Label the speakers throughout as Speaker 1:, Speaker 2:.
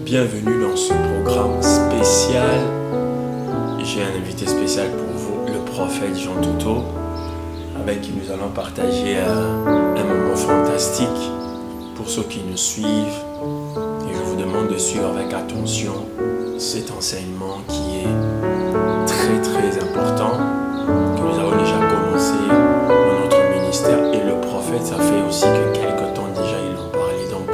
Speaker 1: Bienvenue dans ce programme spécial. J'ai un invité spécial pour vous, le prophète Jean Toto, avec qui nous allons partager un moment fantastique. Pour ceux qui nous suivent, et je vous demande de suivre avec attention cet enseignement qui est très très important, que nous avons déjà commencé dans notre ministère. Et le prophète, ça fait aussi que quelques temps déjà il en parlait. Donc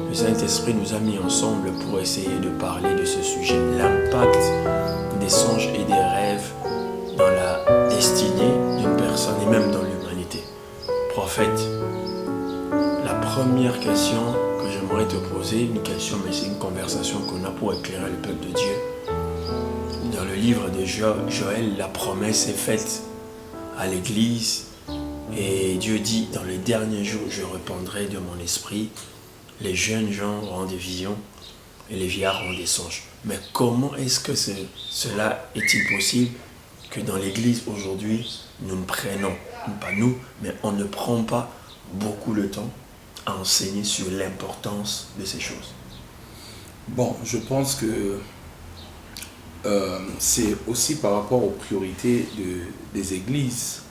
Speaker 1: le Saint-Esprit nous a mis ensemble pour essayer de parler de ce sujet, l'impact des songes et des rêves dans la destinée d'une personne et même dans l'humanité. Prophète, la première question que j'aimerais te poser, une question, mais c'est une conversation qu'on a pour éclairer le peuple de Dieu. Dans le livre de Joël, la promesse est faite à l'Église et Dieu dit, dans les derniers jours, je répandrai de mon esprit, les jeunes gens auront des visions et les vieillards auront des songes. Mais comment est-ce que cela est-il possible que dans l'Église aujourd'hui, nous ne prenons, pas nous, mais on ne prend pas beaucoup le temps à enseigner sur l'importance de ces choses?
Speaker 2: Bon, je pense que c'est aussi par rapport aux priorités des églises.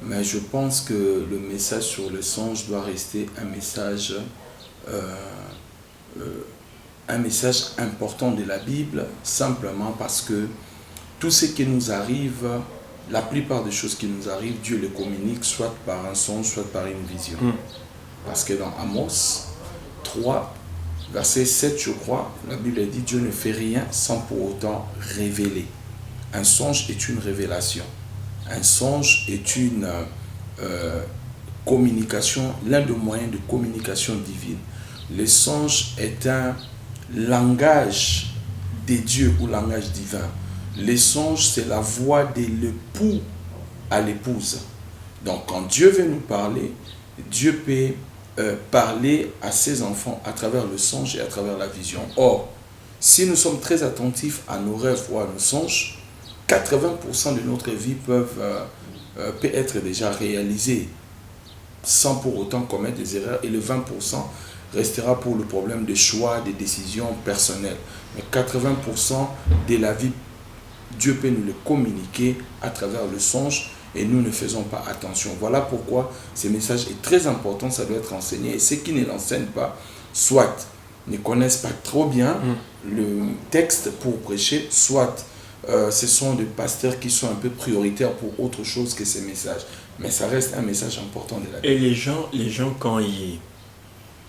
Speaker 2: Mais je pense que le message sur le songe doit rester un message important de la Bible, simplement parce que tout ce qui nous arrive, la plupart des choses qui nous arrivent, Dieu les communique soit par un songe, soit par une vision. Parce que dans Amos 3, verset 7, je crois, la Bible dit Dieu ne fait rien sans pour autant révéler. Un songe est une révélation. Un songe est une communication, l'un des moyens de communication divine. Le songe est un langage des dieux ou langage divin. Le songe, c'est la voix de l'époux à l'épouse. Donc, quand Dieu veut nous parler, Dieu peut parler à ses enfants à travers le songe et à travers la vision. Or, si nous sommes très attentifs à nos rêves ou à nos songes, 80% de notre vie peut être déjà réalisée sans pour autant commettre des erreurs, et le 20% restera pour le problème de choix, des décisions personnelles. Mais 80% de la vie, Dieu peut nous le communiquer à travers le songe et nous ne faisons pas attention. Voilà pourquoi ce message est très important, ça doit être enseigné. Et ceux qui ne l'enseignent pas, soit ne connaissent pas trop bien le texte pour prêcher, soit ce sont des pasteurs qui sont un peu prioritaires pour autre chose que ces messages. Mais ça reste un message important de la Bible.
Speaker 1: Et les gens quand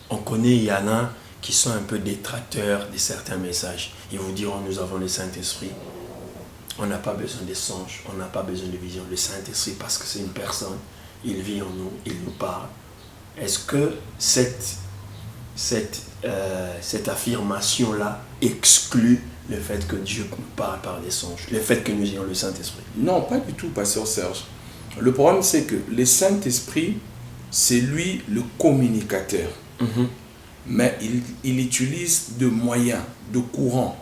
Speaker 1: on connaît, il y en a qui sont un peu détracteurs de certains messages. Ils vous diront, nous avons le Saint-Esprit. On n'a pas besoin de songes, on n'a pas besoin de vision. Le Saint-Esprit, parce que c'est une personne, il vit en nous, il nous parle. Est-ce que cette affirmation-là exclut le fait que Dieu nous parle par des songes, le fait que nous ayons le Saint-Esprit?
Speaker 2: Non, pas du tout, pasteur Serge. Le problème, c'est que le Saint-Esprit, c'est lui le communicateur. Mais il utilise de moyens, de courants,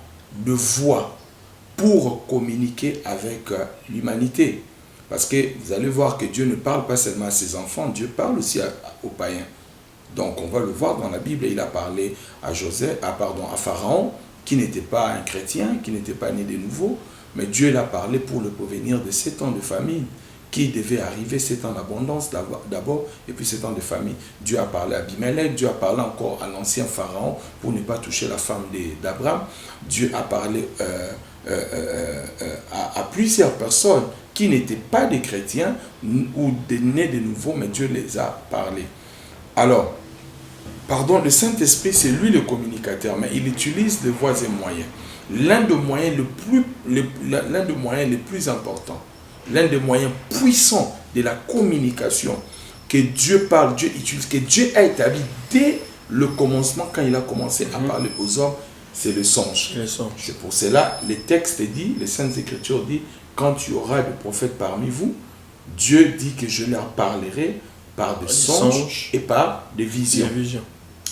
Speaker 2: de voix pour communiquer avec l'humanité. Parce que vous allez voir que Dieu ne parle pas seulement à ses enfants, Dieu parle aussi aux païens. Donc on va le voir dans la Bible, il a parlé à Pharaon, qui n'était pas un chrétien, qui n'était pas né de nouveau, mais Dieu l'a parlé pour le prévenir de 7 ans de famine qui devait arriver, 7 ans d'abondance d'abord, et puis 7 ans de famine. Dieu a parlé à Abimelech, Dieu a parlé encore à l'ancien Pharaon pour ne pas toucher la femme d'Abraham. Dieu a parlé à plusieurs personnes qui n'étaient pas des chrétiens ou des nés de nouveau, mais Dieu les a parlé. Alors, le Saint-Esprit, c'est lui le communicateur, mais il utilise des voies et moyens. L'un des moyens les plus importants, l'un des moyens puissants de la communication que Dieu parle, Dieu utilise, que Dieu a établi dès le commencement, quand il a commencé à parler aux hommes, c'est le songe. C'est pour cela, les textes disent, les Saintes Écritures disent, quand il y aura des prophètes parmi vous, Dieu dit que je leur parlerai par des songes et par des visions.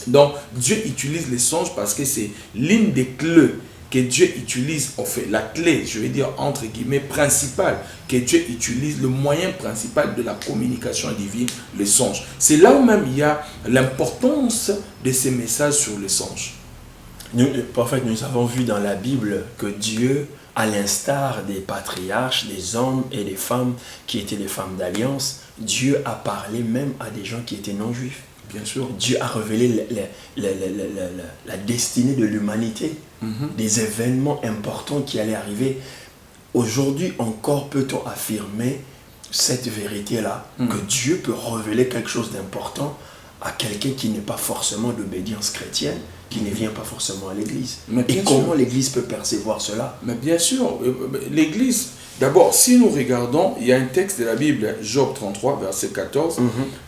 Speaker 2: Donc, Dieu utilise les songes parce que c'est l'une des clés que Dieu utilise, en fait, la clé, je vais dire entre guillemets, principale, que Dieu utilise, le moyen principal de la communication divine, le songe. C'est là où même il y a l'importance de ces messages sur le songe.
Speaker 1: Prophète, nous avons vu dans la Bible que Dieu, à l'instar des patriarches, des hommes et des femmes qui étaient les femmes d'alliance, Dieu a parlé même à des gens qui étaient non-juifs.
Speaker 2: Bien sûr.
Speaker 1: Dieu a révélé la destinée de l'humanité, des événements importants qui allaient arriver. Aujourd'hui encore peut-on affirmer cette vérité-là, que Dieu peut révéler quelque chose d'important à quelqu'un qui n'est pas forcément d'obédience chrétienne, qui ne vient pas forcément à l'église. Et comment l'église peut percevoir cela?
Speaker 2: Mais bien sûr, l'église, d'abord, si nous regardons, il y a un texte de la Bible, Job 33, verset 14,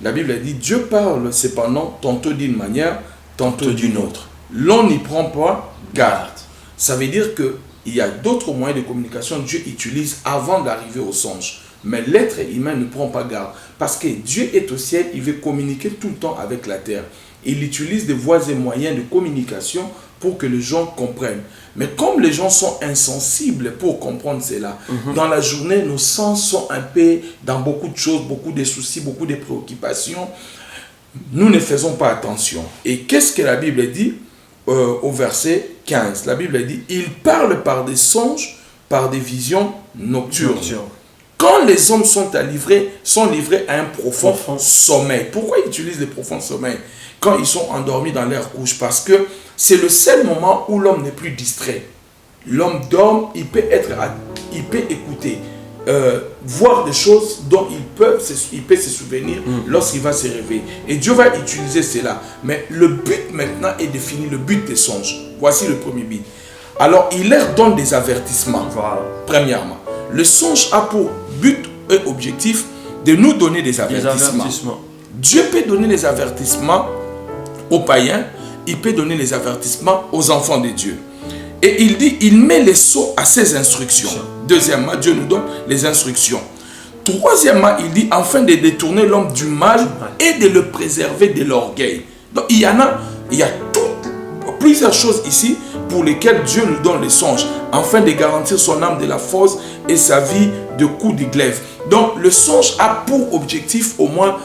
Speaker 2: la Bible a dit, Dieu parle cependant tantôt d'une manière, tantôt d'une autre. L'on n'y prend pas garde. Ça veut dire qu'il y a d'autres moyens de communication que Dieu utilise avant d'arriver au songe. Mais l'être humain ne prend pas garde. Parce que Dieu est au ciel, il veut communiquer tout le temps avec la terre. Il utilise des voies et moyens de communication pour que les gens comprennent. Mais comme les gens sont insensibles pour comprendre cela, dans la journée, nos sens sont un peu dans beaucoup de choses, beaucoup de soucis, beaucoup de préoccupations. Nous ne faisons pas attention. Et qu'est-ce que la Bible dit au verset 15? La Bible dit, il parle par des songes, par des visions nocturnes. Quand les hommes sont livrés à un profond sommeil. Pourquoi ils utilisent les profonds sommeils? Quand ils sont endormis dans leur couche, parce que c'est le seul moment où l'homme n'est plus distrait. L'homme dort, il peut écouter, voir des choses dont il peut se souvenir lorsqu'il va se réveiller. Et Dieu va utiliser cela. Mais le but maintenant est défini, le but des songes. Voici le premier but. Alors, il leur donne des avertissements. Voilà. Premièrement, le songe a pour but et objectif de nous donner des avertissements. Dieu peut donner les avertissements aux païens, il peut donner les avertissements aux enfants de Dieu. Et il dit, il met les sceaux à ses instructions. Deuxièmement, Dieu nous donne les instructions. Troisièmement, il dit, afin de détourner l'homme du mal et de le préserver de l'orgueil. Donc, il y a plusieurs choses ici pour lesquelles Dieu nous donne les songes, afin de garantir son âme de la force et sa vie de coups de glaive. Donc, le songe a pour objectif au moins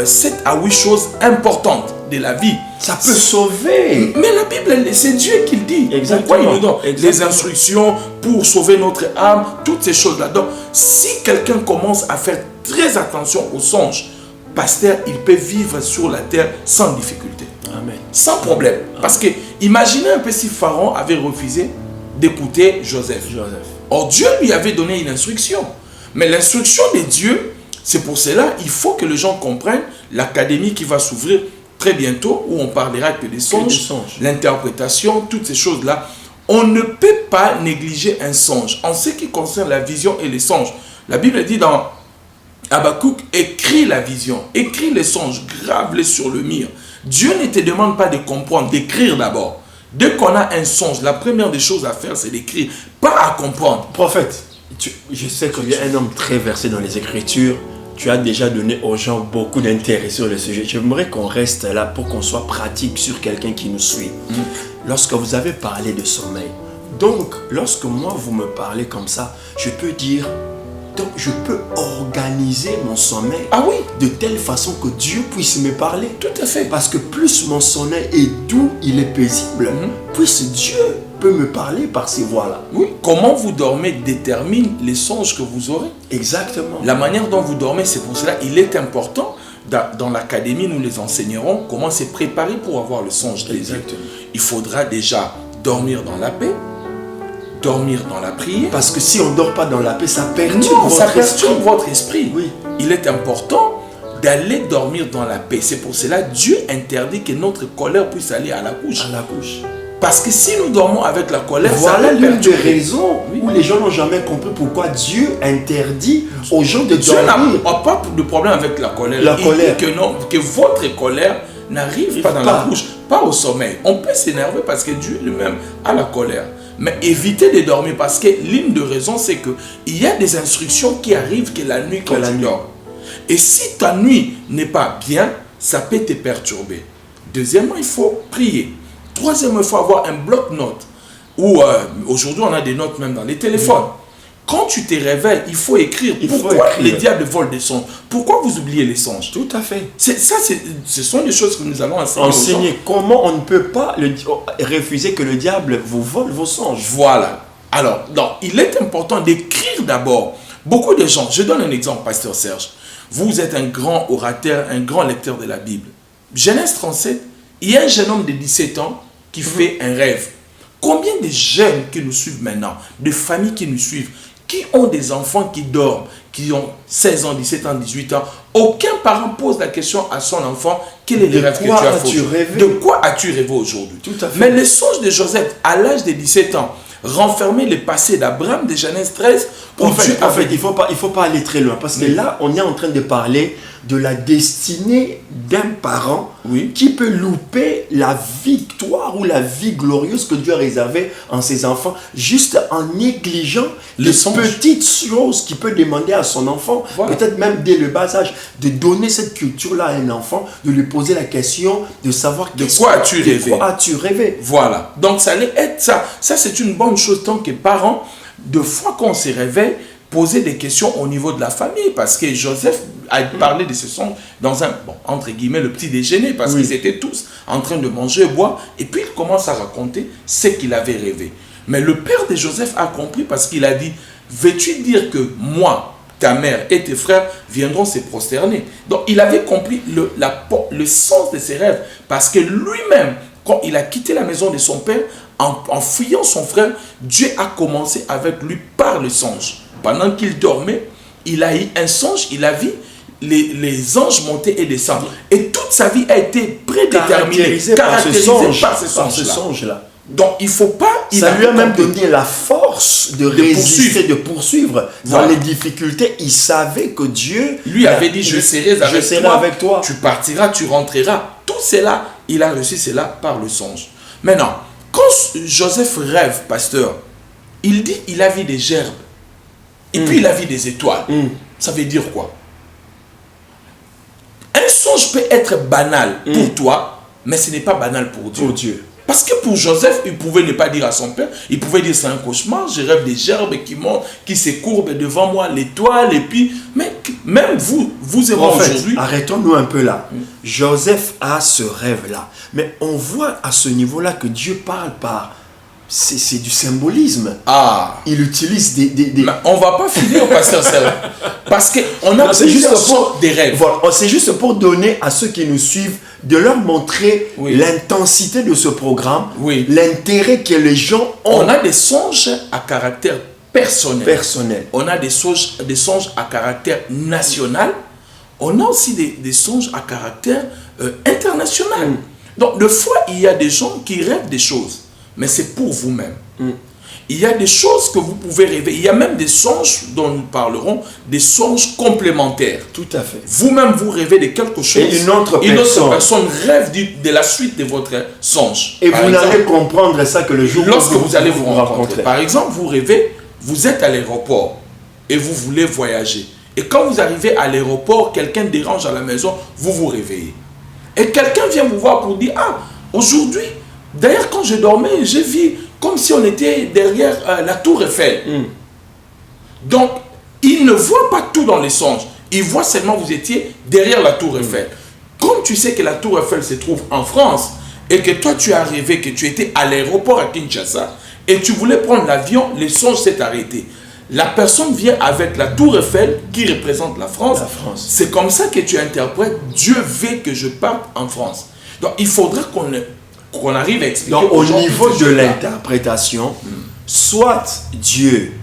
Speaker 2: 7 à 8 choses importantes de la vie.
Speaker 1: Ça peut sauver.
Speaker 2: Mais la Bible, c'est Dieu qui le dit.
Speaker 1: Exactement.
Speaker 2: Pourquoi il nous donne des instructions pour sauver notre âme, toutes ces choses-là. Donc, si quelqu'un commence à faire très attention aux songes, pasteur, il peut vivre sur la terre sans difficulté.
Speaker 1: Amen.
Speaker 2: Sans problème. Parce que, imaginez un peu si Pharaon avait refusé d'écouter Joseph. Or, Dieu lui avait donné une instruction. Mais l'instruction de Dieu, c'est pour cela, il faut que les gens comprennent l'académie qui va s'ouvrir très bientôt, où on parlera que des songes, l'interprétation, toutes ces choses-là. On ne peut pas négliger un songe. En ce qui concerne la vision et les songes, la Bible dit dans Habakkuk, écris la vision, écris les songes, grave-les sur le mur. Dieu ne te demande pas de comprendre, d'écrire d'abord. Dès qu'on a un songe, la première des choses à faire, c'est d'écrire, pas à comprendre.
Speaker 1: Prophète, je sais que tu es un homme très versé dans les Écritures. Tu as déjà donné aux gens beaucoup d'intérêt sur le sujet. J'aimerais qu'on reste là pour qu'on soit pratique sur quelqu'un qui nous suit. Lorsque vous avez parlé de sommeil, donc lorsque moi vous me parlez comme ça, je peux dire, donc je peux organiser mon sommeil de telle façon que Dieu puisse me parler.
Speaker 2: Tout à fait.
Speaker 1: Parce que plus mon sommeil est doux, il est paisible, plus Dieu peut me parler par ces voies-là.
Speaker 2: Oui. Comment vous dormez détermine les songes que vous aurez.
Speaker 1: Exactement.
Speaker 2: La manière dont vous dormez, c'est pour cela il est important. Dans l'académie, nous les enseignerons comment se préparer pour avoir le songe.
Speaker 1: Exactement.
Speaker 2: Il faudra déjà dormir dans la paix, dormir dans la prière.
Speaker 1: Parce que si on ne dort pas dans la paix, ça perturbe
Speaker 2: votre esprit.
Speaker 1: Oui.
Speaker 2: Il est important d'aller dormir dans la paix. C'est pour cela Dieu interdit que notre colère puisse aller à la couche. Parce que si nous dormons avec la colère,
Speaker 1: voilà l'une des raisons où les gens n'ont jamais compris pourquoi Dieu interdit aux gens de dormir.
Speaker 2: Dieu n'a pas de problème avec la colère. Il dit que votre colère n'arrive pas dans la couche, pas au sommeil. On peut s'énerver parce que Dieu lui-même a la colère. Mais évitez de dormir parce que l'une des raisons, c'est qu'il y a des instructions qui arrivent que la nuit quand tu dors. Et si ta nuit n'est pas bien, ça peut te perturber. Deuxièmement, il faut prier. Troisièmement, il faut avoir un bloc-notes. Ou aujourd'hui, on a des notes même dans les téléphones. Quand tu te réveilles, il faut écrire. Pourquoi les diables volent des songes? Pourquoi vous oubliez les songes?
Speaker 1: Tout à fait.
Speaker 2: Ce sont des choses que nous allons enseigner.
Speaker 1: Enseigner comment on ne peut pas refuser que le diable vous vole vos songes.
Speaker 2: Voilà. Alors, donc, il est important d'écrire d'abord. Beaucoup de gens, je donne un exemple, Pasteur Serge. Vous êtes un grand orateur, un grand lecteur de la Bible. Genèse 37, il y a un jeune homme de 17 ans qui fait un rêve. Combien de jeunes qui nous suivent maintenant, de familles qui nous suivent, qui ont des enfants qui dorment, qui ont 16 ans, 17 ans, 18 ans, aucun parent pose la question à son enfant, quel est le rêve que tu as fait? De quoi as-tu rêvé aujourd'hui?
Speaker 1: Tout à fait.
Speaker 2: Mais les songes de Joseph, à l'âge de 17 ans, renfermer le passé d'Abraham de Genèse 13.
Speaker 1: En fait, il faut pas aller très loin, parce que là, on est en train de parler de la destinée d'un parent qui peut louper la victoire ou la vie glorieuse que Dieu a réservée en ses enfants, juste en négligeant les petites choses qu'il peut demander à son enfant, peut-être même dès le bas âge, de donner cette culture-là à un enfant, de lui poser la question, de savoir
Speaker 2: de quoi as-tu rêvé. Voilà. Donc ça allait être ça. Ça, c'est une bonne chose tant que parent. De fois qu'on se réveille, poser des questions au niveau de la famille, parce que Joseph a parlé de ce songe dans un, entre guillemets, le petit déjeuner, parce qu'ils étaient tous en train de manger et boire, et puis il commence à raconter ce qu'il avait rêvé. Mais le père de Joseph a compris, parce qu'il a dit, veux-tu dire que moi, ta mère et tes frères viendront se prosterner? Donc il avait compris le sens de ses rêves, parce que lui-même, quand il a quitté la maison de son père, en fuyant son frère, Dieu a commencé avec lui par le songe. Pendant qu'il dormait, il a eu un songe, il a vu les anges monter et descendre. Et toute sa vie a été prédéterminée, caractérisée par ce songe-là. Donc il ne faut pas...
Speaker 1: Ça lui a même donné la force de résister, de poursuivre dans les difficultés. Il savait que Dieu
Speaker 2: lui avait dit, je serai avec toi. Tu partiras, tu rentreras. Tout cela, il a reçu cela par le songe. Maintenant, quand Joseph rêve, pasteur, il dit il a vu des gerbes. Et puis il a vu des étoiles. Ça veut dire quoi? Un songe peut être banal pour toi, mais ce n'est pas banal pour Dieu. Parce que pour Joseph, il pouvait ne pas dire à son père, il pouvait dire c'est un cauchemar, je rêve des gerbes qui montent, qui se courbent devant moi, l'étoile, et puis, mais même vous et moi aujourd'hui...
Speaker 1: Arrêtons-nous un peu là. Joseph a ce rêve-là, mais on voit à ce niveau-là que Dieu parle par... C'est du symbolisme. Il utilise des...
Speaker 2: Mais on ne va pas finir au pasteur Serge. Parce qu'on a plusieurs sortes de rêves.
Speaker 1: Voilà, c'est juste pour donner à ceux qui nous suivent, de leur montrer l'intensité de ce programme, l'intérêt que les gens ont.
Speaker 2: On a des songes à caractère personnel. On a des songes à caractère national. On a aussi des songes à caractère international. Donc, des fois, il y a des gens qui rêvent des choses. Mais c'est pour vous-même. Il y a des choses que vous pouvez rêver. Il y a même des songes dont nous parlerons, des songes complémentaires.
Speaker 1: Tout à fait.
Speaker 2: Vous-même, vous rêvez de quelque chose.
Speaker 1: Et une autre
Speaker 2: personne rêve de la suite de votre songe.
Speaker 1: Et vous n'allez comprendre ça que le jour
Speaker 2: lorsque vous allez vous rencontrer. Par exemple, vous rêvez, vous êtes à l'aéroport et vous voulez voyager. Et quand vous arrivez à l'aéroport, quelqu'un dérange à la maison, vous vous réveillez. Et quelqu'un vient vous voir pour dire, aujourd'hui, d'ailleurs, quand je dormais, j'ai vu comme si on était derrière la tour Eiffel. Donc, il ne voit pas tout dans les songes. Il voit seulement que vous étiez derrière la tour Eiffel. Comme tu sais que la tour Eiffel se trouve en France et que toi, tu as rêvé que tu étais à l'aéroport à Kinshasa et tu voulais prendre l'avion, le songe s'est arrêté. La personne vient avec la tour Eiffel qui représente la France. C'est comme ça que tu interprètes « Dieu veut que je parte en France ». Donc, il faudrait qu'on arrive à expliquer.
Speaker 1: Donc, au niveau de l'interprétation, soit Dieu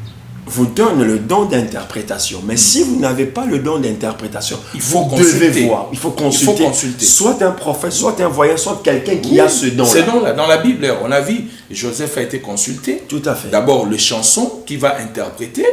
Speaker 1: vous donne le don d'interprétation, mais si vous n'avez pas le don d'interprétation, vous devez voir, il faut consulter. Soit un prophète, soit un voyant, soit quelqu'un qui a ce don-là.
Speaker 2: C'est dans la Bible, on a vu, Joseph a été consulté.
Speaker 1: Tout à fait.
Speaker 2: D'abord, le chanson qui va interpréter,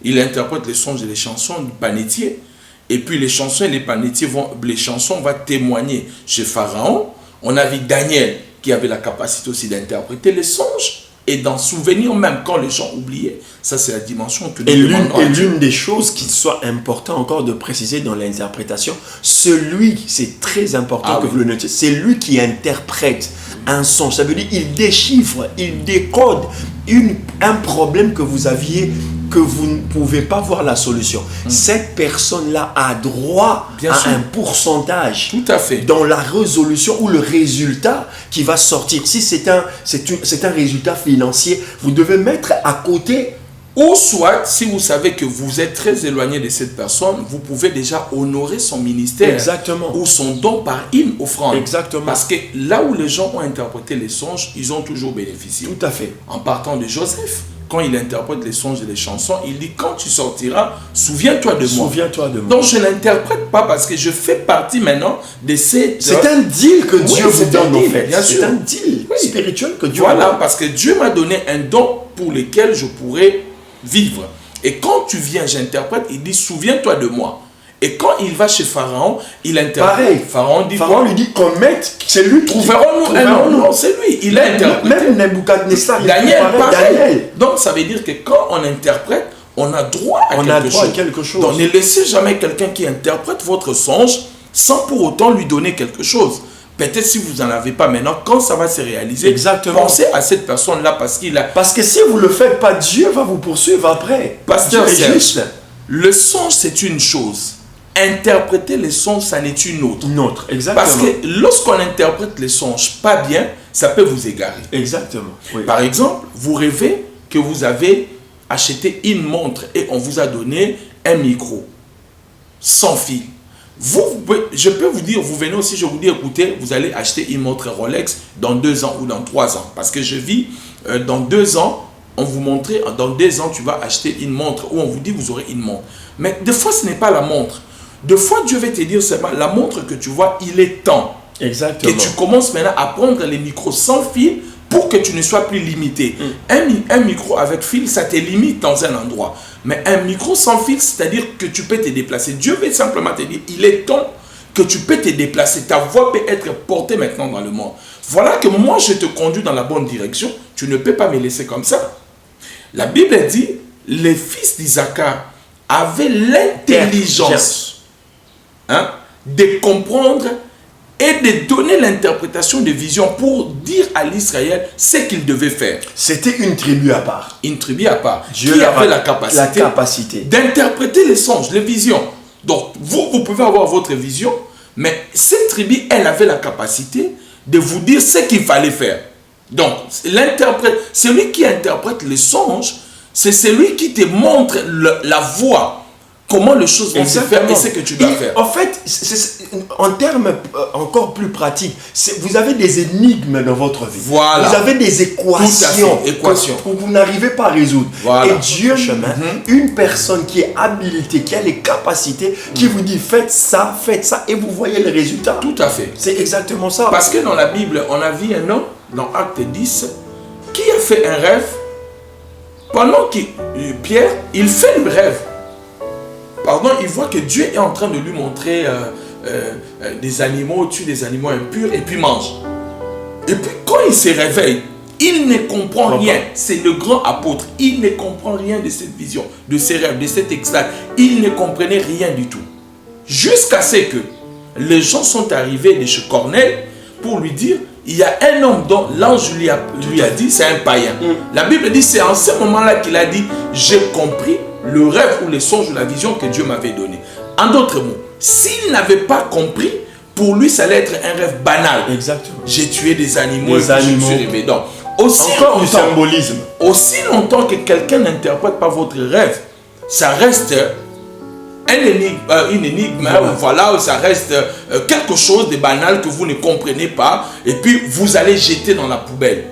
Speaker 2: il interprète les songes et les chansons du panetier, et puis les chansons et les chansons vont témoigner chez Pharaon. On a vu Daniel qui avait la capacité aussi d'interpréter les songes et d'en souvenir même quand les gens oubliaient. Ça, c'est la dimension que nous demandons.
Speaker 1: Et l'une des choses qui soit important encore de préciser dans l'interprétation, c'est très important que vous le notiez, c'est lui qui interprète un songe. Ça veut dire il déchiffre, il décode un problème que vous aviez que vous ne pouvez pas voir la solution, cette personne-là a droit
Speaker 2: Bien
Speaker 1: à
Speaker 2: sûr.
Speaker 1: un pourcentage
Speaker 2: Tout à fait.
Speaker 1: dans la résolution ou le résultat qui va sortir. Si c'est un résultat financier, vous devez mettre à côté.
Speaker 2: Ou soit, si vous savez que vous êtes très éloigné de cette personne, vous pouvez déjà honorer son ministère.
Speaker 1: Exactement.
Speaker 2: Ou son don par une offrande.
Speaker 1: Exactement.
Speaker 2: Parce que là où les gens ont interprété les songes, ils ont toujours bénéficié.
Speaker 1: Tout à fait.
Speaker 2: En partant de Joseph, quand il interprète les songes et les chansons, il dit, quand tu sortiras, souviens-toi de moi.
Speaker 1: Souviens-toi de moi.
Speaker 2: Donc je n'interprète pas parce que je fais partie maintenant de ces...
Speaker 1: C'est un deal que Dieu vous
Speaker 2: c'est un
Speaker 1: donne en
Speaker 2: deal,
Speaker 1: fait.
Speaker 2: bien
Speaker 1: C'est
Speaker 2: sûr.
Speaker 1: un deal spirituel que Dieu
Speaker 2: Voilà,
Speaker 1: vous donne.
Speaker 2: parce que Dieu m'a donné un don pour lequel je pourrais vivre. Et quand tu viens, j'interprète, il dit, souviens-toi de moi. Et quand il va chez Pharaon, il interprète.
Speaker 1: Pareil.
Speaker 2: Pharaon dit,
Speaker 1: Pharaon lui dit qu'on mette, c'est lui qui
Speaker 2: trouverons-nous un nom? Non, c'est lui. Il a interprété.
Speaker 1: Même Nebuchadnezzar, il
Speaker 2: Daniel,
Speaker 1: dit
Speaker 2: pareil.
Speaker 1: Daniel.
Speaker 2: Donc ça veut dire que quand on interprète, on a droit à quelque chose. Donc ne laissez jamais quelqu'un qui interprète votre songe sans pour autant lui donner quelque chose. Peut-être si vous n'en avez pas maintenant, quand ça va se réaliser,
Speaker 1: Exactement.
Speaker 2: pensez à cette personne-là parce qu'il a...
Speaker 1: Parce que si vous ne le faites pas, Dieu va vous poursuivre après.
Speaker 2: Pasteur
Speaker 1: Dieu est
Speaker 2: Serge,
Speaker 1: juste.
Speaker 2: le songe c'est une chose. Interpréter les songes, ça n'est une autre.
Speaker 1: Une autre, exactement.
Speaker 2: Parce que lorsqu'on interprète les songes pas bien, ça peut vous égarer.
Speaker 1: Exactement. Oui.
Speaker 2: Par exemple, vous rêvez que vous avez acheté une montre et on vous a donné un micro sans fil. Je peux vous dire, vous venez aussi, je vous dis, écoutez, vous allez acheter une montre Rolex dans 2 ans ou dans 3 ans. Parce que je vis, dans 2 ans, on vous montrait, dans 2 ans, tu vas acheter une montre ou on vous dit, vous aurez une montre. Mais des fois, ce n'est pas la montre. Des fois, Dieu va te dire seulement, la montre que tu vois, il est temps.
Speaker 1: Exactement.
Speaker 2: Que tu commences maintenant à prendre les micros sans fil pour que tu ne sois plus limité. Un micro avec fil, ça te limite dans un endroit. Mais un micro sans fil, c'est-à-dire que tu peux te déplacer. Dieu veut simplement te dire, il est temps que tu peux te déplacer. Ta voix peut être portée maintenant dans le monde. Voilà que moi, je te conduis dans la bonne direction. Tu ne peux pas me laisser comme ça. La Bible dit, les fils d'Isaac avaient l'intelligence de comprendre et de donner l'interprétation des visions pour dire à l'Israël ce qu'il devait faire.
Speaker 1: C'était une tribu à part.
Speaker 2: Une tribu à part.
Speaker 1: Dieu
Speaker 2: qui avait la capacité d'interpréter les songes, les visions. Donc, vous pouvez avoir votre vision, mais cette tribu, elle avait la capacité de vous dire ce qu'il fallait faire. Donc, celui qui interprète les songes, c'est celui qui te montre la voie. Comment les choses vont se faire et ce que tu dois faire.
Speaker 1: En fait, en termes encore plus pratiques, vous avez des énigmes dans votre vie.
Speaker 2: Voilà.
Speaker 1: Vous avez des équations que vous n'arrivez pas à résoudre.
Speaker 2: Voilà.
Speaker 1: Et Dieu une personne qui est habilitée, qui a les capacités, qui vous dit faites ça, et vous voyez le résultat.
Speaker 2: Tout à fait.
Speaker 1: C'est exactement ça.
Speaker 2: Parce que dans la Bible, on a vu un homme, dans Acte 10, qui a fait un rêve. Pendant que Pierre, il fait le rêve. Pardon, il voit que Dieu est en train de lui montrer des animaux, tue des animaux impurs et puis mange. Et puis quand il se réveille, il ne comprend rien. C'est le grand apôtre. Il ne comprend rien de cette vision, de ces rêves, de cet extase. Il ne comprenait rien du tout. Jusqu'à ce que les gens sont arrivés de chez Corneille pour lui dire, il y a un homme dont l'ange lui a dit, c'est un païen. La Bible dit, c'est en ce moment-là qu'il a dit, j'ai compris le rêve ou le songe ou la vision que Dieu m'avait donné. En d'autres mots, s'il n'avait pas compris, pour lui, ça allait être un rêve banal.
Speaker 1: Exactement.
Speaker 2: J'ai tué des animaux
Speaker 1: et puis je me suis
Speaker 2: réveillé. Donc, aussi
Speaker 1: encore du symbolisme.
Speaker 2: Aussi longtemps que quelqu'un n'interprète pas votre rêve, ça reste une énigme, voilà, ça reste quelque chose de banal que vous ne comprenez pas, et puis vous allez jeter dans la poubelle.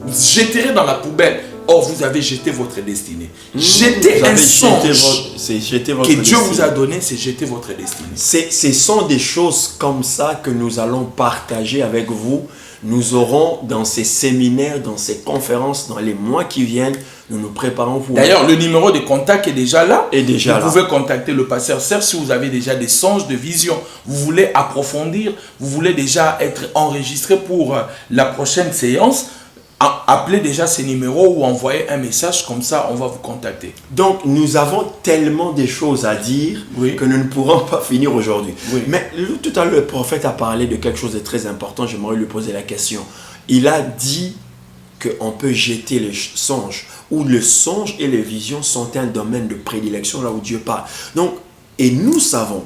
Speaker 2: Vous jeterez dans la poubelle. Or, vous avez jeté votre destinée. Jeter un songe que Dieu vous a donné, c'est jeter votre destinée.
Speaker 1: Ce sont des choses comme ça que nous allons partager avec vous. Nous aurons dans ces séminaires, dans ces conférences, dans les mois qui viennent, nous nous préparons pour...
Speaker 2: D'ailleurs, le numéro de contact est déjà là.
Speaker 1: Vous
Speaker 2: pouvez contacter le pasteur Serge si vous avez déjà des songes, de visions. Vous voulez approfondir, vous voulez déjà être enregistré pour la prochaine séance. Appelez déjà ces numéros ou envoyez un message, comme ça on va vous contacter.
Speaker 1: Donc nous avons tellement de choses à dire que nous ne pourrons pas finir aujourd'hui. Mais tout à l'heure le prophète a parlé de quelque chose de très important, j'aimerais lui poser la question. Il a dit qu'on peut jeter le songe, où le songe et les visions sont un domaine de prédilection là où Dieu parle. Donc, et nous savons,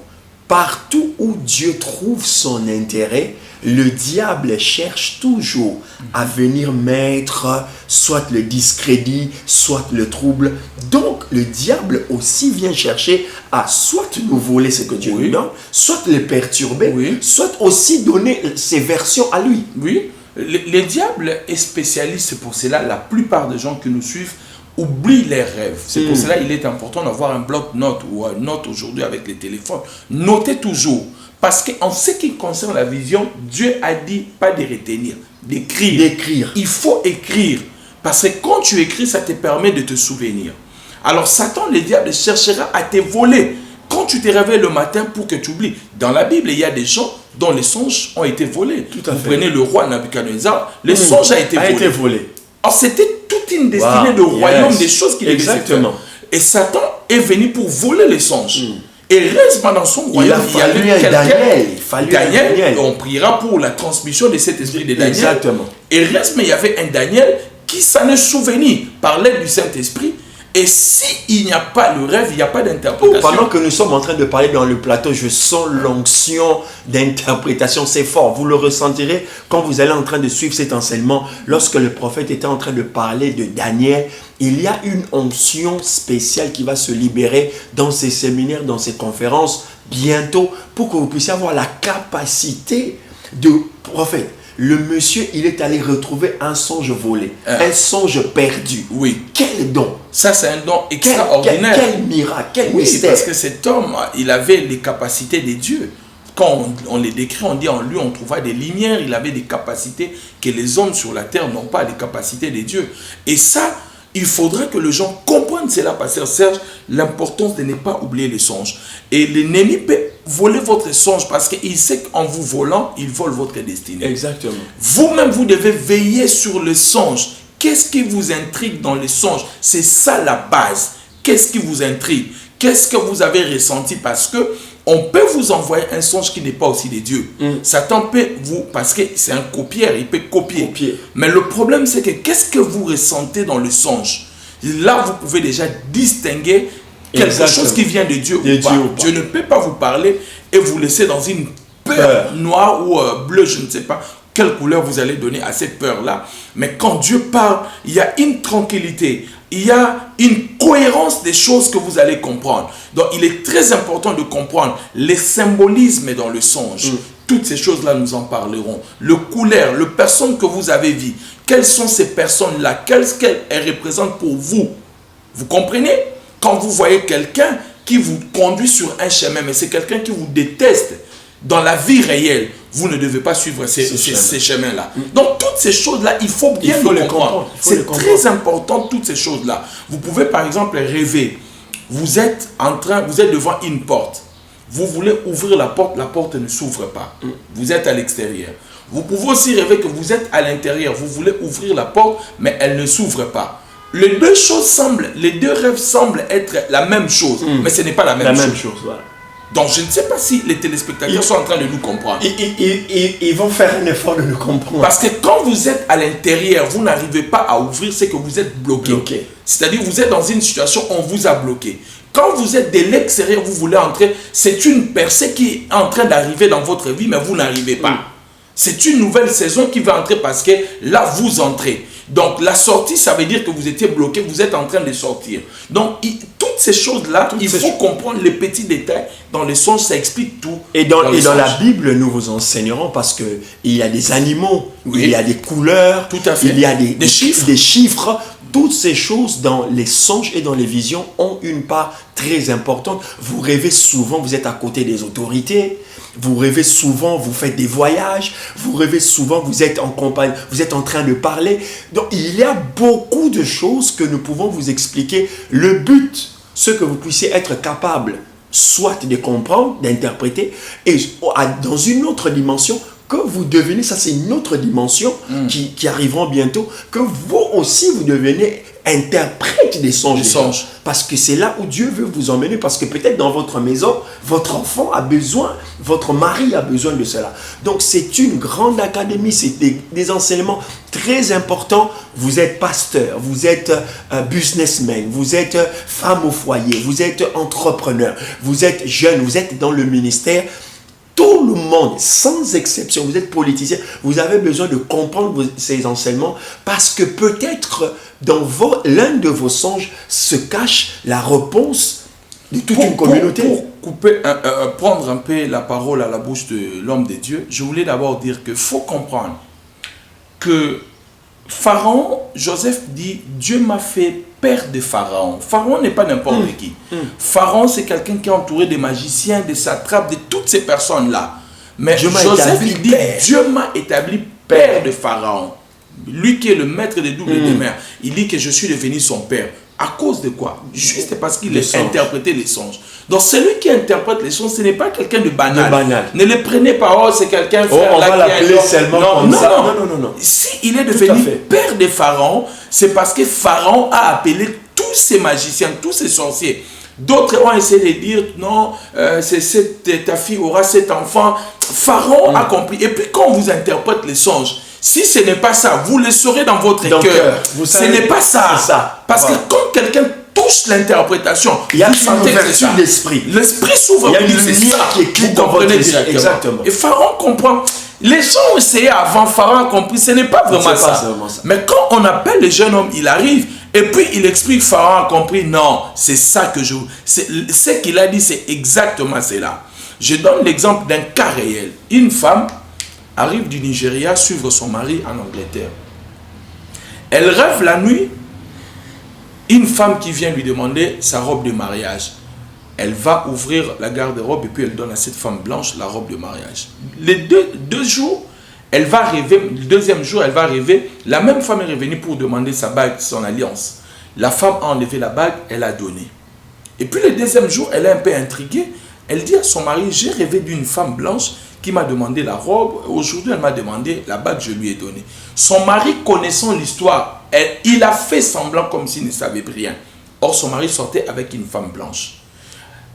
Speaker 1: partout où Dieu trouve son intérêt, le diable cherche toujours à venir mettre soit le discrédit, soit le trouble. Donc, le diable aussi vient chercher à soit nous voler ce que Dieu nous donne, soit le perturber, soit aussi donner ses versions à lui.
Speaker 2: Oui, le diable est spécialiste, c'est pour cela la plupart des gens qui nous suivent oublient les rêves. C'est pour cela qu'il est important d'avoir un bloc-notes ou un note aujourd'hui avec les téléphones. Notez toujours. Parce qu'en ce qui concerne la vision, Dieu a dit pas de retenir, d'écrire.
Speaker 1: D'écrire.
Speaker 2: Il faut écrire. Parce que quand tu écris, ça te permet de te souvenir. Alors Satan, le diable, cherchera à te voler quand tu te réveilles le matin pour que tu oublies. Dans la Bible, il y a des gens dont les songes ont été volés.
Speaker 1: Tout à fait.
Speaker 2: Vous prenez le roi Nabuchodonosor, le songe a été volé. Alors c'était toute une destinée de royaume, des choses qu'il devait faire. Et Satan est venu pour voler les songes. Et reste dans son royaume, il y a eu Daniel, on priera pour la transmission de cet esprit de Daniel.
Speaker 1: Exactement.
Speaker 2: Et reste, mais il y avait un Daniel qui s'en est souvenu par l'aide du Saint-Esprit. Et s'il n'y a pas le rêve, il n'y a pas d'interprétation.
Speaker 1: Pendant que nous sommes en train de parler dans le plateau, je sens l'onction d'interprétation. C'est fort. Vous le ressentirez quand vous allez en train de suivre cet enseignement. Lorsque le prophète était en train de parler de Daniel, il y a une onction spéciale qui va se libérer dans ces séminaires, dans ces conférences, bientôt, pour que vous puissiez avoir la capacité de prophète. Le monsieur, il est allé retrouver un songe volé, un songe perdu.
Speaker 2: Oui.
Speaker 1: Quel don!
Speaker 2: Ça, c'est un don extraordinaire.
Speaker 1: Quel miracle, quel mystère!
Speaker 2: Parce que cet homme, il avait les capacités des dieux. Quand on les décrit, on dit en lui, on trouva des lumières. Il avait des capacités que les hommes sur la terre n'ont pas, les capacités des dieux. Et ça, il faudrait que les gens comprennent cela, Pasteur Serge, l'importance de ne pas oublier les songes. Et l'ennemi peut voler votre songe parce qu'il sait qu'en vous volant, il vole votre destinée.
Speaker 1: Exactement.
Speaker 2: Vous-même, vous devez veiller sur le songe. Qu'est-ce qui vous intrigue dans les songes? C'est ça la base. Qu'est-ce qui vous intrigue? Qu'est-ce que vous avez ressenti? Parce que on peut vous envoyer un songe qui n'est pas aussi de Dieu. Satan peut vous, parce que c'est un copieur, il peut copier. Mais le problème, c'est que qu'est-ce que vous ressentez dans le songe? Là, vous pouvez déjà distinguer quelque chose qui vient de Dieu ou pas. Dieu ne peut pas vous parler et vous laisser dans une peur noire ou bleue, je ne sais pas quelle couleur vous allez donner à cette peur-là. Mais quand Dieu parle, il y a une tranquillité. Il y a une cohérence des choses que vous allez comprendre. Donc, il est très important de comprendre les symbolismes dans le songe. Toutes ces choses-là, nous en parlerons. Le couleur, le personne que vous avez vu. Quelles sont ces personnes-là? Qu'est-ce qu'elles représentent pour vous? Vous comprenez? Quand vous voyez quelqu'un qui vous conduit sur un chemin, mais c'est quelqu'un qui vous déteste dans la vie réelle, vous ne devez pas suivre ces chemins-là. Donc, toutes ces choses-là, il faut bien les comprendre. C'est très important, toutes ces choses-là. Vous pouvez, par exemple, rêver. Vous êtes devant une porte. Vous voulez ouvrir la porte ne s'ouvre pas. Vous êtes à l'extérieur. Vous pouvez aussi rêver que vous êtes à l'intérieur. Vous voulez ouvrir la porte, mais elle ne s'ouvre pas. Les deux rêves semblent être la même chose, mais ce n'est pas la même chose.
Speaker 1: Voilà.
Speaker 2: Donc, je ne sais pas si les téléspectateurs sont en train de nous comprendre.
Speaker 1: Ils vont faire un effort de nous comprendre.
Speaker 2: Parce que quand vous êtes à l'intérieur, vous n'arrivez pas à ouvrir, c'est que vous êtes bloqué. C'est-à-dire vous êtes dans une situation où on vous a bloqué. Quand vous êtes de l'extérieur, vous voulez entrer, c'est une percée qui est en train d'arriver dans votre vie, mais vous n'arrivez pas. C'est une nouvelle saison qui va entrer parce que là, vous entrez. Donc, la sortie, ça veut dire que vous étiez bloqué, vous êtes en train de sortir. Donc, toutes ces choses-là, il faut comprendre les petits détails. Dans les songes, ça explique tout.
Speaker 1: Et dans la Bible, nous vous enseignerons parce qu'il y a des animaux, il y a des couleurs,
Speaker 2: tout à fait.
Speaker 1: Il y a des chiffres. Toutes ces choses dans les songes et dans les visions ont une part très importante. Vous rêvez souvent, vous êtes à côté des autorités. Vous rêvez souvent, vous faites des voyages. Vous rêvez souvent, vous êtes en compagnie, vous êtes en train de parler. Donc, il y a beaucoup de choses que nous pouvons vous expliquer. Le but, c'est que vous puissiez être capable soit de comprendre, d'interpréter, et dans une autre dimension, que vous devenez, ça c'est une autre dimension qui arriveront bientôt, que vous aussi vous devenez interprète des songes. Parce que c'est là où Dieu veut vous emmener, parce que peut-être dans votre maison, votre enfant a besoin, votre mari a besoin de cela. Donc c'est une grande académie, c'est des enseignements très importants. Vous êtes pasteur, vous êtes businessman, vous êtes femme au foyer, vous êtes entrepreneur, vous êtes jeune, vous êtes dans le ministère. Tout le monde, sans exception, vous êtes politicien, vous avez besoin de comprendre ces enseignements parce que peut-être dans l'un de vos songes se cache la réponse de toute une communauté.
Speaker 2: Pour prendre un peu la parole à la bouche de l'homme de Dieu, je voulais d'abord dire qu'il faut comprendre que Pharaon, Joseph dit, Dieu m'a fait père de Pharaon. Pharaon n'est pas n'importe qui. Pharaon, c'est quelqu'un qui est entouré de magiciens, de satrapes, de toutes ces personnes-là. Mais Joseph, il dit, Dieu m'a établi père de Pharaon. Lui qui est le maître des doubles des mers, il dit que je suis devenu son père. À cause de quoi? Juste parce qu'il a interprété les songes. Donc celui qui interprète les songes, ce n'est pas quelqu'un de banal. Ne le prenez pas, oh c'est quelqu'un
Speaker 1: on va l'appeler seulement comme ça. Non.
Speaker 2: Si il est devenu père de Pharaon, c'est parce que Pharaon a appelé tous ces magiciens, tous ces sorciers. D'autres ont essayé de dire, non, ta fille aura cet enfant. Pharaon a compris. Et puis quand on vous interprète les songes, si ce n'est pas ça, vous le saurez dans votre cœur. Ce n'est pas ça. Parce que quand quelqu'un touche l'interprétation,
Speaker 1: il y a une ouverture d'esprit.
Speaker 2: L'esprit s'ouvre.
Speaker 1: Il y a une lumière qui éclaire dans votre esprit. Exactement.
Speaker 2: Et Pharaon comprend. Les gens ont essayé avant, Pharaon a compris. Ce n'est pas vraiment ça. Mais quand on appelle le jeune homme, il arrive. Et puis il explique, Pharaon a compris. Non, c'est ça que je... Ce qu'il a dit, c'est exactement cela. Je donne l'exemple d'un cas réel. Une femme arrive du Nigeria suivre son mari en Angleterre. Elle rêve la nuit une femme qui vient lui demander sa robe de mariage. Elle va ouvrir la garde-robe et puis elle donne à cette femme blanche la robe de mariage. Les deux jours, elle va rêver, le deuxième jour, elle va rêver, la même femme est revenue pour demander sa bague, son alliance. La femme a enlevé la bague, elle a donné. Et puis le deuxième jour, elle est un peu intriguée. Elle dit à son mari, j'ai rêvé d'une femme blanche qui m'a demandé la robe. Aujourd'hui, elle m'a demandé la bague, je lui ai donné. Son mari, connaissant l'histoire, il a fait semblant comme s'il ne savait rien. Or, son mari sortait avec une femme blanche.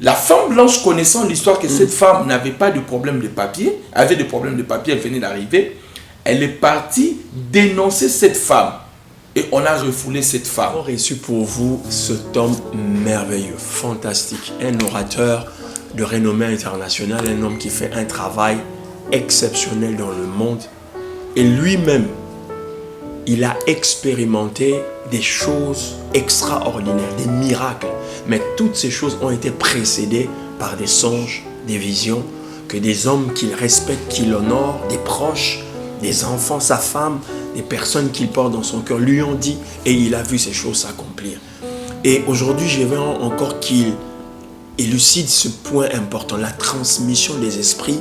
Speaker 2: La femme blanche, connaissant l'histoire que cette femme n'avait pas de problème de papier, avait des problèmes de papier, elle venait d'arriver, elle est partie dénoncer cette femme. Et on a refoulé cette femme.
Speaker 1: On a reçu pour vous cet homme merveilleux, fantastique, un orateur de renommée internationale, un homme qui fait un travail exceptionnel dans le monde. Et lui-même, il a expérimenté des choses extraordinaires, des miracles. Mais toutes ces choses ont été précédées par des songes, des visions, que des hommes qu'il respecte, qu'il honore, des proches, des enfants, sa femme, des personnes qu'il porte dans son cœur, lui ont dit et il a vu ces choses s'accomplir. Et aujourd'hui, je veux encore qu'il élucide ce point important, la transmission des esprits.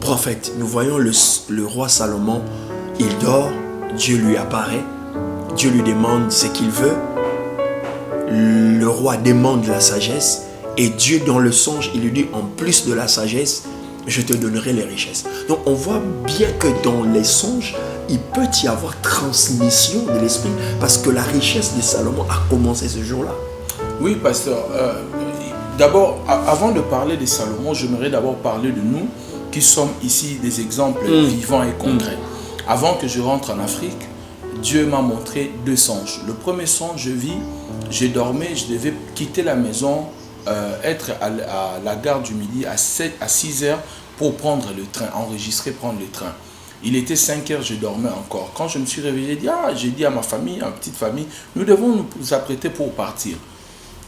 Speaker 1: Prophète, nous voyons le roi Salomon, il dort, Dieu lui apparaît, Dieu lui demande ce qu'il veut, le roi demande la sagesse et Dieu dans le songe, il lui dit en plus de la sagesse, je te donnerai les richesses. Donc on voit bien que dans les songes, il peut y avoir transmission de l'esprit parce que la richesse de Salomon a commencé ce jour-là.
Speaker 2: Oui, pasteur. D'abord, avant de parler de Salomon, j'aimerais d'abord parler de nous qui sommes ici des exemples vivants et concrets. Avant que je rentre en Afrique, Dieu m'a montré deux songes. Le premier songe, je dormais, je devais quitter la maison, être à la gare du Midi à 6 heures pour prendre le train, enregistrer, prendre le train. Il était 5 heures, je dormais encore. Quand je me suis réveillé, j'ai dit à ma famille, à ma petite famille, nous devons nous apprêter pour partir.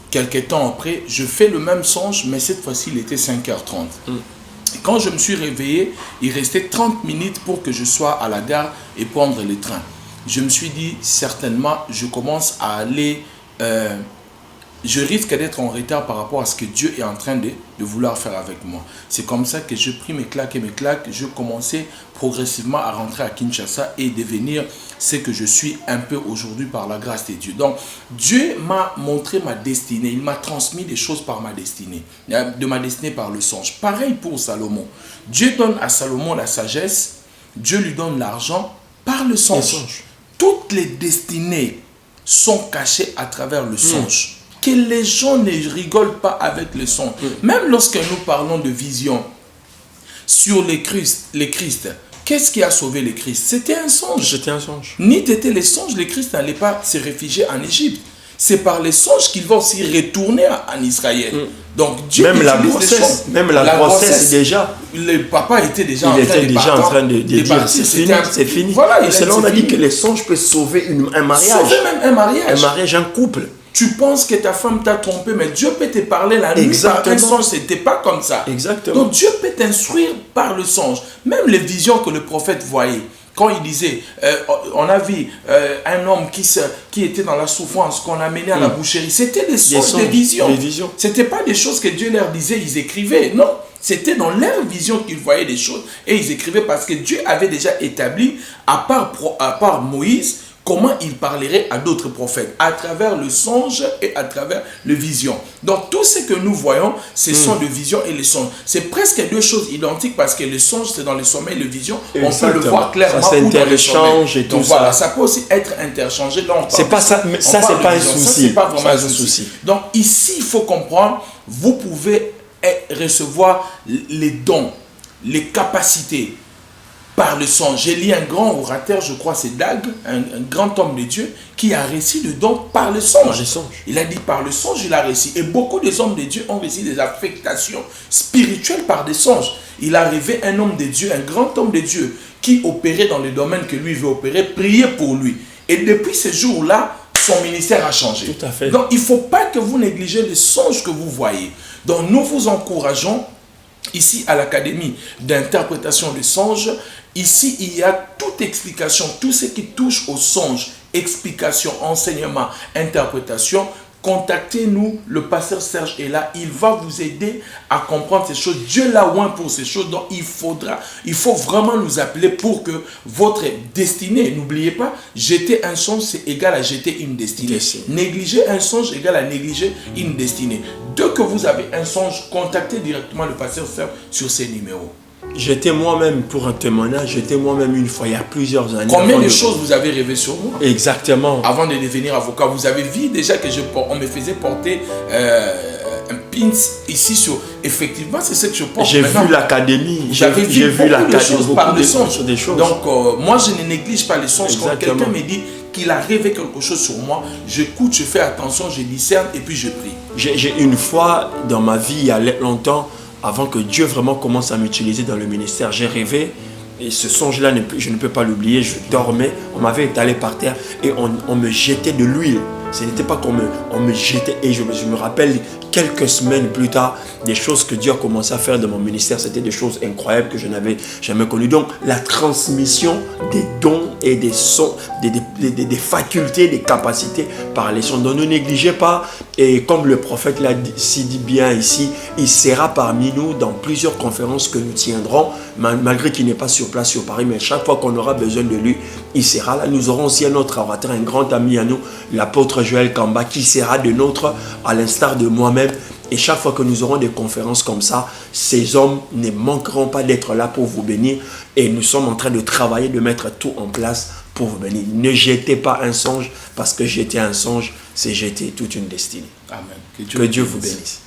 Speaker 2: Quelques temps après, je fais le même songe, mais cette fois-ci, il était 5h30. Et quand je me suis réveillé, il restait 30 minutes pour que je sois à la gare et prendre le train. Je me suis dit, certainement, je commence à aller... je risque d'être en retard par rapport à ce que Dieu est en train de vouloir faire avec moi. C'est comme ça que je pris mes claques, je commençais progressivement à rentrer à Kinshasa et devenir ce que je suis un peu aujourd'hui par la grâce de Dieu. Donc, Dieu m'a montré ma destinée, il m'a transmis des choses par ma destinée, de ma destinée par le songe. Pareil pour Salomon. Dieu donne à Salomon la sagesse Dieu lui donne l'argent par le songe. Toutes les destinées sont cachées à travers le songe. Que les gens ne rigolent pas avec le songe. Même lorsque nous parlons de vision sur les Christ, qu'est-ce qui a sauvé les Christ? C'était un songe.
Speaker 1: C'était un songe.
Speaker 2: Ni t'étais les songes, les Christ n'allaient pas se réfugier en Égypte. C'est par les songes qu'ils vont aussi retourner en Israël. Donc Dieu
Speaker 1: même la grossesse déjà.
Speaker 2: Le papa était déjà
Speaker 1: en train de dire c'est fini, c'est fini. Voilà, on a dit que les songes peuvent sauver un mariage.
Speaker 2: Sauver même un mariage.
Speaker 1: Un mariage, un couple.
Speaker 2: Tu penses que ta femme t'a trompé, mais Dieu peut te parler la nuit par un songe. C'était pas comme ça.
Speaker 1: Exactement.
Speaker 2: Donc Dieu peut t'instruire par le songe. Même les visions que le prophète voyait. Quand il disait, on a vu un homme qui était dans la souffrance, qu'on a mené à la boucherie. C'était des songes, des visions. Ce n'était pas des choses que Dieu leur disait, ils écrivaient. Non, c'était dans leur vision qu'ils voyaient des choses. Et ils écrivaient parce que Dieu avait déjà établi, à part Moïse, comment il parlerait à d'autres prophètes, à travers le songe et à travers les visions. Donc tout ce que nous voyons, ce sont les visions et les songes. C'est presque deux choses identiques parce que le songe, c'est dans le sommeil, le vision, on peut le voir clairement.
Speaker 1: Ça s'interchange et tout ça.
Speaker 2: Voilà, ça peut aussi être interchangé.
Speaker 1: C'est pas ça, mais ça c'est pas un souci.
Speaker 2: C'est pas vraiment un souci. Donc ici, il faut comprendre, vous pouvez recevoir les dons, les capacités, par le songe. J'ai lu un grand orateur, je crois c'est Dag, un grand homme de Dieu, qui a reçu le don par le songe. Il a dit par le songe, il a reçu. Et beaucoup des hommes de Dieu ont reçu des affectations spirituelles par des songes. Il a rêvé un homme de Dieu, un grand homme de Dieu, qui opérait dans le domaine que lui veut opérer, prier pour lui. Et depuis ce jour-là, son ministère a changé.
Speaker 1: Tout à fait.
Speaker 2: Donc il ne faut pas que vous négligez les songes que vous voyez. Donc nous vous encourageons, ici à l'Académie d'interprétation des songes, ici il y a toute explication, tout ce qui touche aux songes, explication, enseignement, interprétation. Contactez-nous, le pasteur Serge est là, il va vous aider à comprendre ces choses. Dieu l'a oint pour ces choses, donc il faut vraiment nous appeler pour que votre destinée, n'oubliez pas, jeter un songe c'est égal à jeter une destinée. Négliger un songe égale à négliger une destinée. Dès que vous avez un songe, contactez directement le pasteur Serge sur ces numéros.
Speaker 1: J'étais moi-même, pour un témoignage, j'étais moi-même une fois, il y a plusieurs années.
Speaker 2: Combien de choses vous avez rêvé sur moi?
Speaker 1: Exactement.
Speaker 2: Avant de devenir avocat, vous avez vu déjà que on me faisait porter un pins ici sur... Effectivement, c'est ce que je porte.
Speaker 1: J'ai vu l'académie.
Speaker 2: J'ai vu l'académie. Par le songe.
Speaker 1: Des choses.
Speaker 2: Donc, moi, je ne néglige pas les songes. Quand quelqu'un me dit qu'il a rêvé quelque chose sur moi, j'écoute, je fais attention, je discerne et puis je prie.
Speaker 1: J'ai une fois dans ma vie, il y a longtemps, avant que Dieu vraiment commence à m'utiliser dans le ministère, j'ai rêvé, et ce songe-là, je ne peux pas l'oublier, je dormais, on m'avait étalé par terre et on me jetait de l'huile. Ce n'était pas qu'on me jetait, et je me rappelle quelques semaines plus tard, des choses que Dieu a commencé à faire dans mon ministère, c'était des choses incroyables que je n'avais jamais connues. Donc la transmission des dons et des sons, des facultés, des capacités par les sons. Donc ne négligez pas, et comme le prophète l'a dit bien ici, il sera parmi nous dans plusieurs conférences que nous tiendrons, malgré qu'il n'est pas sur place sur Paris, mais chaque fois qu'on aura besoin de lui, il sera là. Nous aurons aussi un autre orateur, un grand ami à nous, l'apôtre Joël Kamba, qui sera de nôtre, à l'instar de moi-même. Et chaque fois que nous aurons des conférences comme ça, ces hommes ne manqueront pas d'être là pour vous bénir. Et nous sommes en train de travailler, de mettre tout en place pour vous bénir. Ne jetez pas un songe, parce que jeter un songe, c'est jeter toute une destinée.
Speaker 2: Amen.
Speaker 1: Que Dieu vous bénisse.